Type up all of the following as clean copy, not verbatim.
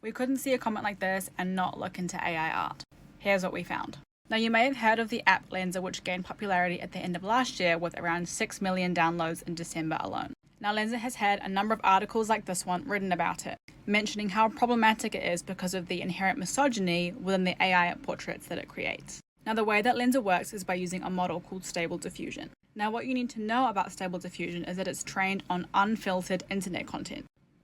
We couldn't see a comment like this and not look into AI art. Here's what we found. Now, you may have heard of the app Lensa, which gained popularity at the end of last year with around 6 million downloads in December alone. Now, Lensa has had a number of articles like this one written about it, mentioning how problematic it is because of the inherent misogyny within the AI portraits that it creates. Now, the way that Lensa works is by using a model called Stable Diffusion. Now, what you need to know about Stable Diffusion is that it's trained on unfiltered internet content.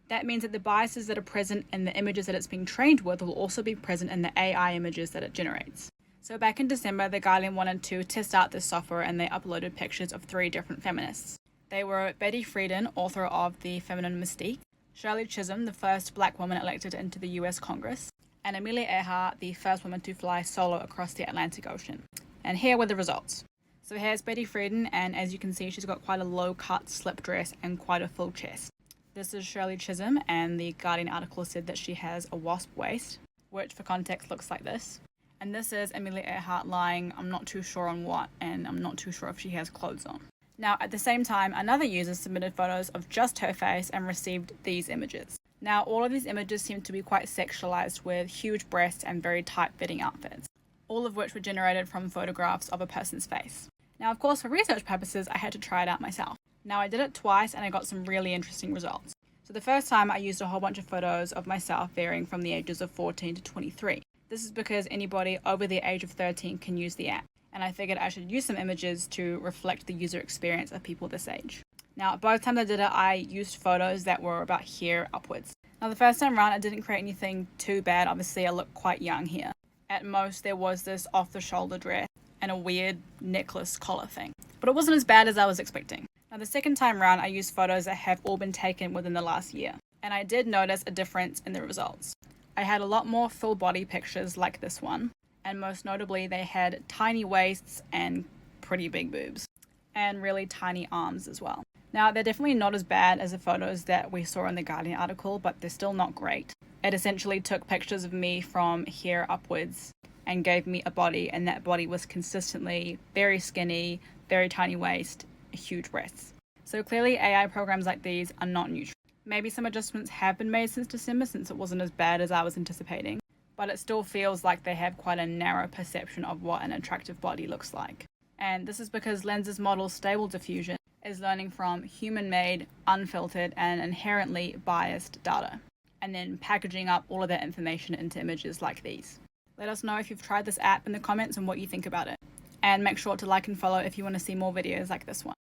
That means that the biases that are present in the images that it's being trained with will also be present in the AI images that it generates. So back in December, The Guardian wanted to test out this software and they uploaded pictures of 3 different feminists. They were Betty Friedan, author of The Feminine Mystique, Shirley Chisholm, the first black woman elected into the US Congress, and Amelia Earhart, the first woman to fly solo across the Atlantic Ocean. And here were the results. So here's Betty Friedan, and as you can see, she's got quite a low-cut slip dress and quite a full chest. This is Shirley Chisholm, and the Guardian article said that she has a wasp waist, which for context looks like this. And this is Amelia Earhart lying, I'm not too sure on what, and I'm not too sure if she has clothes on. Now, at the same time, another user submitted photos of just her face and received these images. Now, all of these images seem to be quite sexualized with huge breasts and very tight-fitting outfits, all of which were generated from photographs of a person's face. Now, of course, for research purposes, I had to try it out myself. Now, I did it twice and I got some really interesting results. So the first time I used a whole bunch of photos of myself varying from the ages of 14 to 23. This is because anybody over the age of 13 can use the app, and I figured I should use some images to reflect the user experience of people this age. Now, both times I did it, I used photos that were about here upwards. Now, the first time around, I didn't create anything too bad. Obviously, I look quite young here. At most, there was this off-the-shoulder dress and a weird necklace collar thing. But it wasn't as bad as I was expecting. Now, the second time around, I used photos that have all been taken within the last year, and I did notice a difference in the results. I had a lot more full body pictures like this one, and most notably, they had tiny waists and pretty big boobs, and really tiny arms as well. Now, they're definitely not as bad as the photos that we saw in the Guardian article, but they're still not great. It essentially took pictures of me from here upwards and gave me a body, and that body was consistently very skinny, very tiny waist, huge breasts. So clearly AI programs like these are not neutral. Maybe some adjustments have been made since December, since it wasn't as bad as I was anticipating, but it still feels like they have quite a narrow perception of what an attractive body looks like. And this is because Lensa's model Stable Diffusion is learning from human-made, unfiltered, and inherently biased data, and then packaging up all of that information into images like these. Let us know if you've tried this app in the comments and what you think about it. And make sure to like and follow if you want to see more videos like this one.